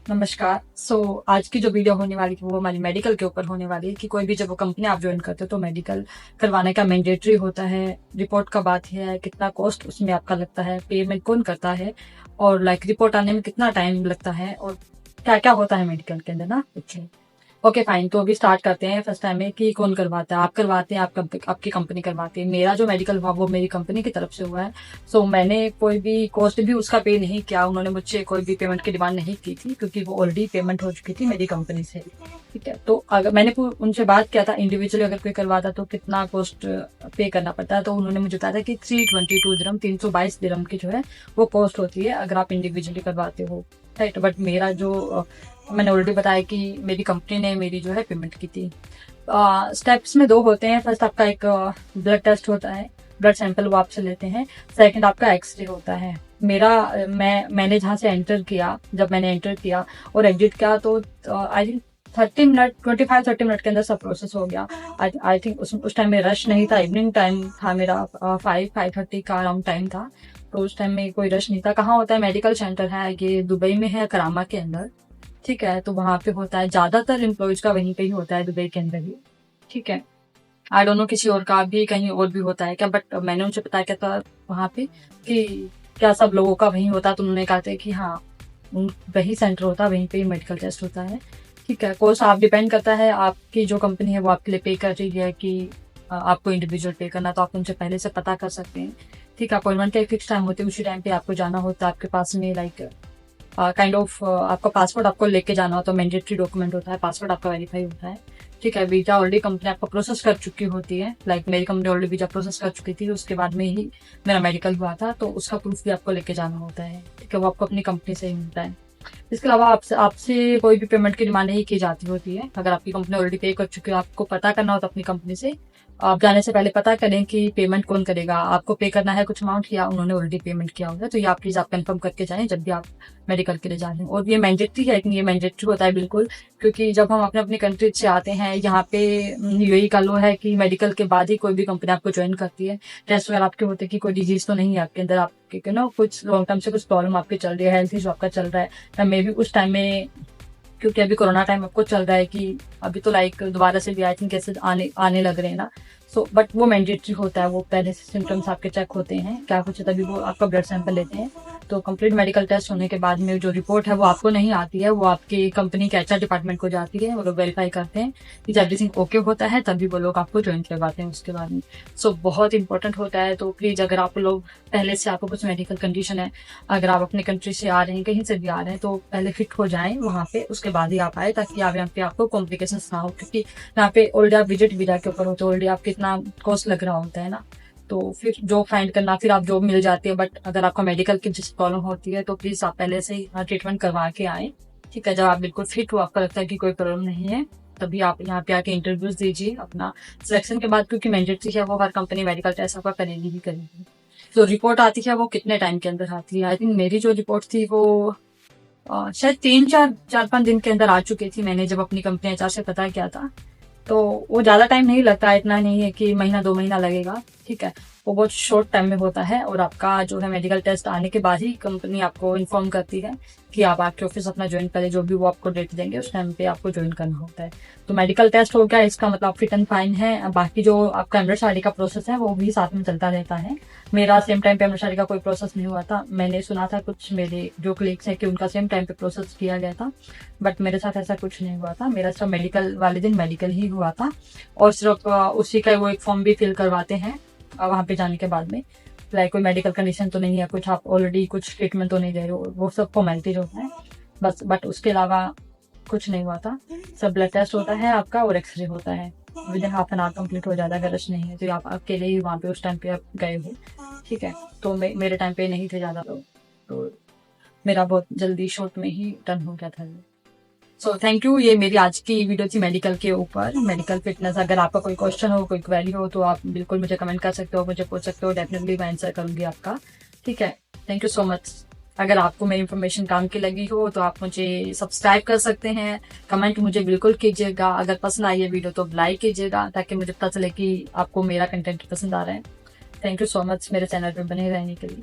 नमस्कार। आज की जो वीडियो होने वाली थी वो हमारी मेडिकल के ऊपर होने वाली है कि कोई भी जब वो कंपनी आप ज्वाइन करते हो तो मेडिकल करवाने का मैंडेटरी होता है। रिपोर्ट का बात है, कितना कॉस्ट उसमें आपका लगता है, पेमेंट कौन करता है और रिपोर्ट आने में कितना टाइम लगता है और क्या क्या होता है मेडिकल के अंदर ना। ओके फाइन, तो अभी स्टार्ट करते हैं। फर्स्ट टाइम में कि कौन करवाता है, आप करवाते हैं, आपकी कंपनी करवाती है। मेरा जो मेडिकल हुआ वो मेरी कंपनी की तरफ से हुआ है। मैंने कोई भी कॉस्ट भी उसका पे नहीं किया, उन्होंने मुझसे कोई भी पेमेंट की डिमांड नहीं की थी क्योंकि वो ऑलरेडी पेमेंट हो चुकी थी मेरी कंपनी से। ठीक है, तो अगर मैंने उनसे बात किया था इंडिविजुअली अगर कोई करवाता तो कितना कॉस्ट पे करना पड़ता है, तो उन्होंने मुझे बताया था कि 322 दिरहम, 322 दिरहम की जो है वो कॉस्ट होती है अगर आप इंडिविजुअली करवाते हो। राइट, बट मेरा जो मैंने ऑलरेडी बताया कि मेरी कंपनी ने मेरी जो है पेमेंट की थी। स्टेप्स में दो होते हैं। फर्स्ट आपका एक ब्लड टेस्ट होता है, ब्लड सैंपल वो आपसे लेते हैं। सेकंड आपका एक्सरे होता है। मैंने जहाँ से एंटर किया, जब मैंने एंटर किया और एग्जिट किया तो आई थिंक 30 मिनट के अंदर सब प्रोसेस हो गया। आई थिंक उस टाइम में रश नहीं था, इवनिंग टाइम था मेरा, 5:30 का अराउंड टाइम था। तो उस टाइम में कोई रश नहीं था। कहाँ होता है मेडिकल सेंटर है ये, दुबई में है, करामा के अंदर। ठीक है, तो वहां पे होता है, ज्यादातर एम्प्लॉयज का वहीं पे ही होता है, दुबई के अंदर ही। ठीक है, आई डोंट नो किसी और का भी कहीं और भी होता है क्या, बट मैंने उनसे पता किया था वहां पे कि क्या सब लोगों का वहीं होता, तो उन्होंने कहा था कि हाँ वही सेंटर होता है, वहीं पे ही मेडिकल टेस्ट होता है। ठीक है, कोर्स आप डिपेंड करता है, आपकी जो कंपनी है वो आपके लिए पे कर रही है कि आपको इंडिविजुअल पे करना, तो आप उनसे पहले से पता कर सकते हैं। ठीक है, अपॉइंटमेंट का एक फिक्स टाइम होती है, उसी टाइम पे आपको जाना होता है। आपके पास में काइंड ऑफ आपका पासपोर्ट आपको लेके जाना होता है, मैंडेटरी डॉक्यूमेंट होता है, पासपोर्ट आपका वेरीफाई होता है। ठीक है, वीजा ऑलरेडी कंपनी आपका प्रोसेस कर चुकी होती है। मेरी कंपनी ऑलरेडी वीजा प्रोसेस कर चुकी थी, उसके बाद में ही मेरा मेडिकल हुआ था, तो उसका प्रूफ भी आपको लेके जाना होता है। ठीक है, वो आपको अपनी कंपनी से ही मिलता है। इसके अलावा आपसे आपसे कोई भी पेमेंट की डिमांड नहीं की जाती होती है। अगर आपकी कंपनी ऑलरेडी पे कर चुकी है, आपको पता करना होता है अपनी कंपनी से। आप जाने से पहले पता करें कि पेमेंट कौन करेगा, आपको पे करना है कुछ अमाउंट या उन्होंने ऑलरेडी पेमेंट किया होगा। तो ये आप प्लीज आप कंफर्म करके जाएं जब भी आप मेडिकल के लिए जा रहे हैं। और ये मैंडेटरी है, ये मैंडेटरी होता है बिल्कुल, क्योंकि जब हम अपने अपनी कंट्री से आते हैं यहाँ पे, यही का लो है कि मेडिकल के बाद ही कोई भी कंपनी आपको ज्वाइन करती है। टेस्ट वगैरह आपके होते हैं कि कोई डिजीज तो नहीं है आपके अंदर, आपके कुछ लॉन्ग टर्म से कुछ प्रॉब्लम आपकी चल रही है, हेल्थ इशू आपका चल रहा है। मे भी उस टाइम में, क्योंकि अभी कोरोना टाइम आपको चल रहा है कि अभी तो दोबारा से भी आई थिंक केसेस आने लग रहे हैं ना। बट वो मैंडेटरी होता है, वो पहले से सिम्टम्स आपके चेक होते हैं क्या कुछ है, तभी वो आपका ब्लड सैंपल लेते हैं। तो कंप्लीट मेडिकल टेस्ट होने के बाद में जो रिपोर्ट है वो आपको नहीं आती है, वो आपकी कंपनी के एचआर डिपार्टमेंट को जाती है। वो लोग वेरीफाई करते हैं कि एवरीथिंग ओके होता है, तभी वो लोग आपको ज्वाइन करवाते हैं उसके बाद में। बहुत इंपॉर्टेंट होता है। तो प्लीज अगर आप लोग पहले से आपको कुछ मेडिकल कंडीशन है, अगर आप अपने कंट्री से आ रहे हैं, कहीं से भी आ रहे हैं, तो पहले फिट हो जाएं वहाँ पे, उसके बाद ही आप आए, ताकि आप यहाँ पे आपको कॉम्प्लिकेशन ना हो। क्योंकि यहाँ पे ऑलरेडी आप विजिट वीजा के ऊपर होते, ऑलरेडी आप कितना कॉस्ट लग रहा होता है ना। तो फिर जॉब फाइंड करना, फिर आप जॉब मिल जाती है, बट अगर आपका मेडिकल की जिस प्रॉब्लम होती है तो प्लीज आप पहले से ही ट्रीटमेंट करवा के आए। ठीक है, जब आप बिल्कुल फिट हो, आपको लगता है कि कोई प्रॉब्लम नहीं है, तभी आप यहाँ पे आके इंटरव्यूज दीजिए अपना सिलेक्शन के बाद, क्योंकि मैंडेटरी है, वो हर कंपनी मेडिकल टेस्ट आपका करेगी ही करेगी। जो रिपोर्ट आती है वो कितने टाइम के अंदर आती है, आई थिंक मेरी जो रिपोर्ट थी वो शायद 3-4-5 दिन के अंदर आ चुकी थी। मैंने जब अपनी कंपनी एचआर से पता किया था, तो वो ज्यादा टाइम नहीं लगता, इतना नहीं है कि महीना 2 महीना लगेगा। ठीक है, वो बहुत शॉर्ट टाइम में होता है। और आपका जो है मेडिकल टेस्ट आने के बाद ही कंपनी आपको इन्फॉर्म करती है कि आप आपके ऑफिस अपना ज्वाइन करें, जो भी वो आपको डेट देंगे उस टाइम पे आपको ज्वाइन करना होता है। तो मेडिकल टेस्ट हो गया, इसका मतलब फिट एंड फाइन है। बाकी जो आपका एमरेट शादी का प्रोसेस है वो भी साथ में चलता रहता है। मेरा सेम टाइम पे एमरेट शादी का कोई प्रोसेस नहीं हुआ था। मैंने सुना था कुछ मेरे जो कलीग्स है कि उनका सेम टाइम पे प्रोसेस किया गया था, बट मेरे साथ ऐसा कुछ नहीं हुआ था। मेरा सिर्फ मेडिकल वाले दिन मेडिकल ही हुआ था, और सिर्फ उसी का वो एक फॉर्म भी फिल करवाते हैं वहां पे जाने के बाद में। कोई मेडिकल कंडीशन तो नहीं है, कुछ आप ऑलरेडी कुछ ट्रीटमेंट तो नहीं दे रहे हो, वो सब फॉर्मेलिटीज होता है बस। बट उसके अलावा कुछ नहीं हुआ था। सब ब्लड टेस्ट होता है आपका और एक्सरे होता है, with in half an hour complete हो जाता है। अगर रश नहीं है तो आप अकेले ही वहाँ पे उस टाइम पे आप गए हो। ठीक है, तो मेरे टाइम पे नहीं थे ज्यादा लोग, तो मेरा बहुत जल्दी शॉर्ट में ही डन हो गया था। Thank you. ये मेरी आज की वीडियो थी मेडिकल के ऊपर, मेडिकल फिटनेस। अगर आपका कोई क्वेश्चन हो, कोई क्वेरी हो, तो आप बिल्कुल मुझे कमेंट कर सकते हो, मुझे पूछ सकते हो, डेफिनेटली मैं आंसर करूंगी आपका। ठीक है, थैंक यू सो मच। अगर आपको मेरी इन्फॉर्मेशन काम की लगी हो तो आप मुझे सब्सक्राइब कर सकते हैं, कमेंट मुझे बिल्कुल कीजिएगा। अगर पसंद आई है वीडियो तो लाइक कीजिएगा, ताकि मुझे पता चले कि आपको मेरा कंटेंट पसंद आ रहा है। थैंक यू सो मच मेरे चैनल पर बने रहने के लिए।